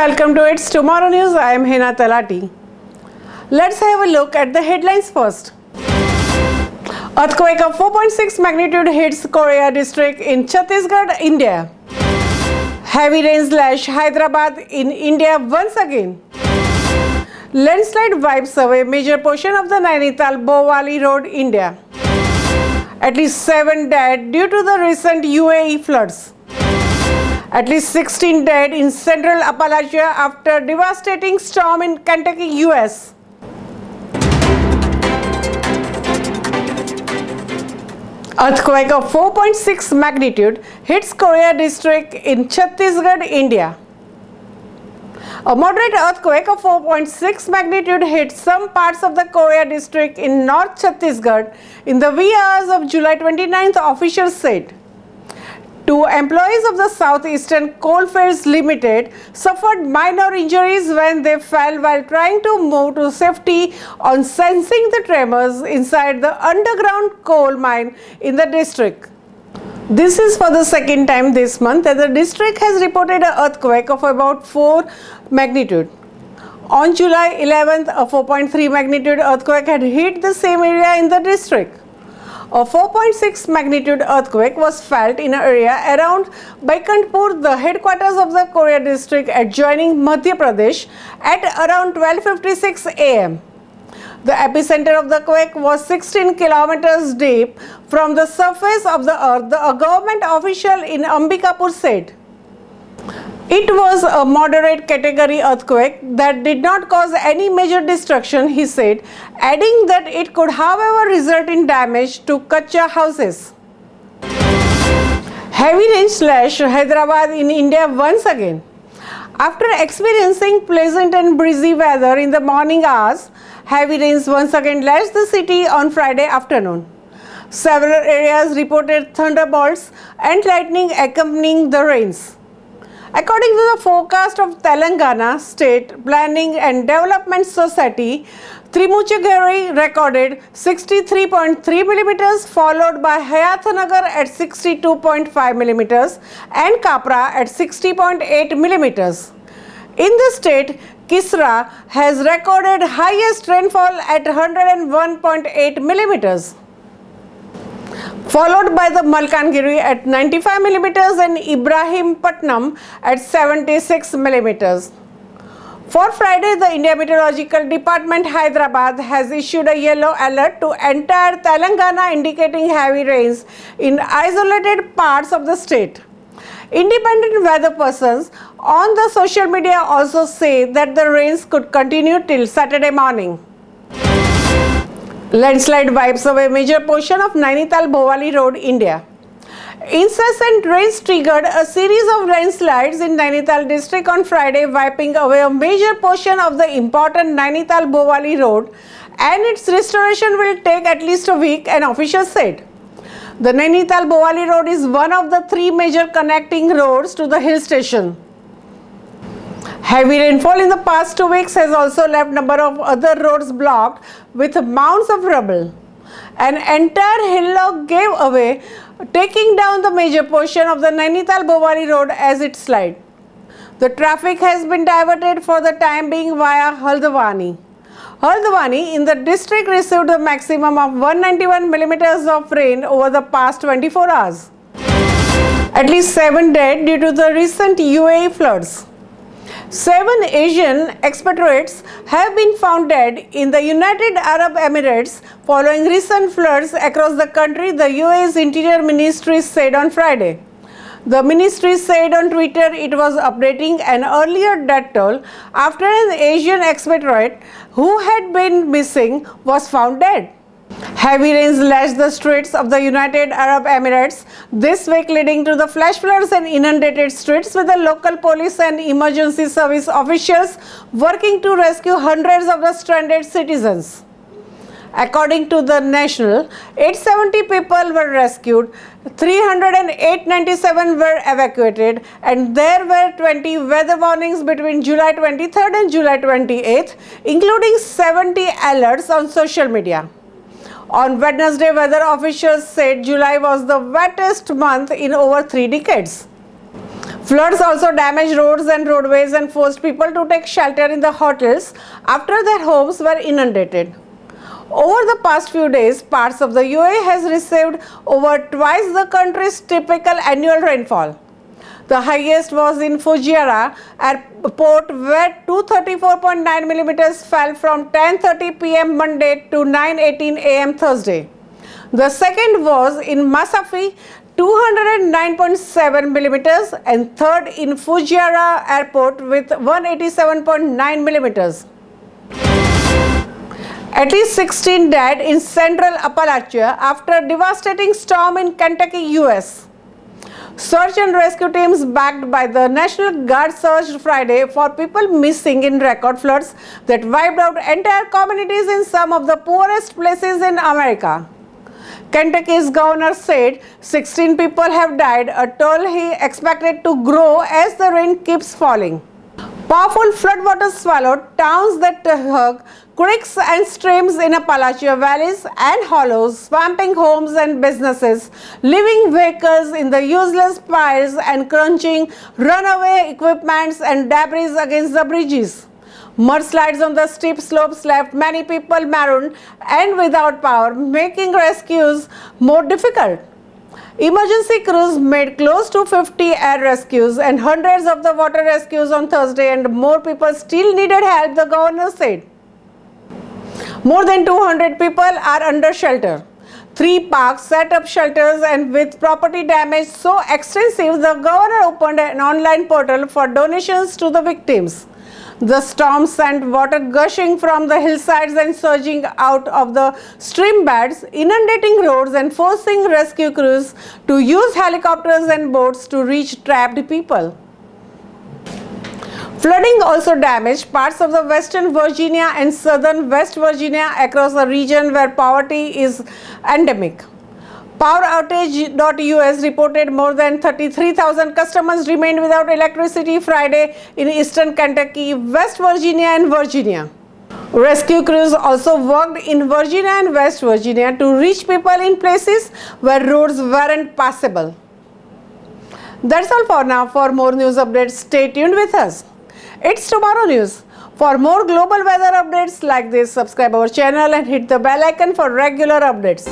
welcome to It's Tomorrow News. I am Hina Talati. Let's have a look at the headlines first. Earthquake of 4.6 magnitude hits Korea district in Chhattisgarh, India. Heavy rains lash Hyderabad in India once again. Landslide wipes away major portion of the Nainital Bhowali Road, India. At least 7 dead due to the recent UAE floods. At least 16 dead in central Appalachia after devastating storm in Kentucky, US. Earthquake of 4.6 magnitude hits Korea district in Chhattisgarh, India. A moderate earthquake of 4.6 magnitude hit some parts of the Korea district in North Chhattisgarh in the wee hours of July 29th, officials said. 2 employees of the Southeastern Coalfields Limited suffered minor injuries when they fell while trying to move to safety on sensing the tremors inside the underground coal mine in the district. This is for the second time this month that the district has reported an earthquake of about 4 magnitude. On July 11th, a 4.3 magnitude earthquake had hit the same area in the district. A 4.6 magnitude earthquake was felt in an area around Baikantpur, the headquarters of the Korea district adjoining Madhya Pradesh, at around 12:56 am. The epicenter of the quake was 16 kilometers deep from the surface of the earth, a government official in Ambikapur said. It was a moderate category earthquake that did not cause any major destruction, he said, adding that it could however result in damage to Kacha houses. Heavy rain slashed Hyderabad in India once again. After experiencing pleasant and breezy weather in the morning hours, heavy rains once again lashed the city on Friday afternoon. Several areas reported thunderbolts and lightning accompanying the rains. According to the forecast of Telangana State Planning and Development Society, Trimuchagari recorded 63.3 millimeters, followed by Hayatnagar at 62.5 millimeters and Kapra at 60.8 millimeters. In the state, Kisra has recorded highest rainfall at 101.8 millimeters, followed by the Malkangiri at 95 millimeters and Ibrahimpatnam at 76 millimeters. For Friday, the India Meteorological Department Hyderabad has issued a yellow alert to entire Telangana, indicating heavy rains in isolated parts of the state. Independent weather persons on the social media also say that the rains could continue till Saturday morning. Landslide wipes away major portion of Nainital Bhowali Road, India. Incessant rains triggered a series of landslides in Nainital district on Friday, wiping away a major portion of the important Nainital Bhowali Road, and its restoration will take at least a week, an official said. The Nainital Bhowali Road is one of the 3 major connecting roads to the hill station. Heavy rainfall in the past 2 weeks has also left number of other roads blocked with mounds of rubble. An entire hillock gave away, taking down the major portion of the Nainital Bhowali Road as it slid. The traffic has been diverted for the time being via Haldwani. Haldwani in the district received a maximum of 191 millimeters of rain over the past 24 hours. At least 7 dead due to the recent UAE floods. 7 Asian expatriates have been found dead in the United Arab Emirates following recent floods across the country, the UAE's Interior Ministry said on Friday. The ministry said on Twitter it was updating an earlier death toll after an Asian expatriate who had been missing was found dead. Heavy rains lashed the streets of the United Arab Emirates this week, leading to the flash floods and inundated streets, with the local police and emergency service officials working to rescue hundreds of the stranded citizens. According to the National, 870 people were rescued, 397 were evacuated, and there were 20 weather warnings between July 23rd and July 28th, including 70 alerts on social media. On Wednesday, weather officials said July was the wettest month in over 3 decades. Floods also damaged roads and roadways and forced people to take shelter in the hotels after their homes were inundated. Over the past few days, parts of the UAE has received over twice the country's typical annual rainfall. The highest was in Fujairah airport, where 234.9 millimeters fell from 10:30 p.m. Monday to 9:18 a.m. Thursday. The second was in Masafi, 209.7 millimeters, and third in Fujairah airport with 187.9 millimeters. At least 16 died in central Appalachia after a devastating storm in Kentucky, US. Search and rescue teams backed by the National Guard searched Friday for people missing in record floods that wiped out entire communities in some of the poorest places in America. Kentucky's governor said 16 people have died, a toll he expected to grow as the rain keeps falling. Powerful floodwaters swallowed towns that hug creeks and streams in Appalachia valleys and hollows, swamping homes and businesses, leaving vehicles in the useless piles and crunching runaway equipments and debris against the bridges. Mudslides on the steep slopes left many people marooned and without power, making rescues more difficult. Emergency crews made close to 50 air rescues and hundreds of the water rescues on Thursday, and more people still needed help, the governor said. More than 200 people are under shelter. 3 parks set up shelters, and with property damage so extensive, the governor opened an online portal for donations to the victims. The storm sent water gushing from the hillsides and surging out of the stream beds, inundating roads and forcing rescue crews to use helicopters and boats to reach trapped people. Flooding also damaged parts of the Western Virginia and southern West Virginia, across a region where poverty is endemic. PowerOutage.us reported more than 33,000 customers remained without electricity Friday in eastern Kentucky, West Virginia and Virginia. Rescue crews also worked in Virginia and West Virginia to reach people in places where roads weren't passable. That's all for now. For more news updates, stay tuned with us. It's Tomorrow News. For more global weather updates like this, subscribe our channel and hit the bell icon for regular updates.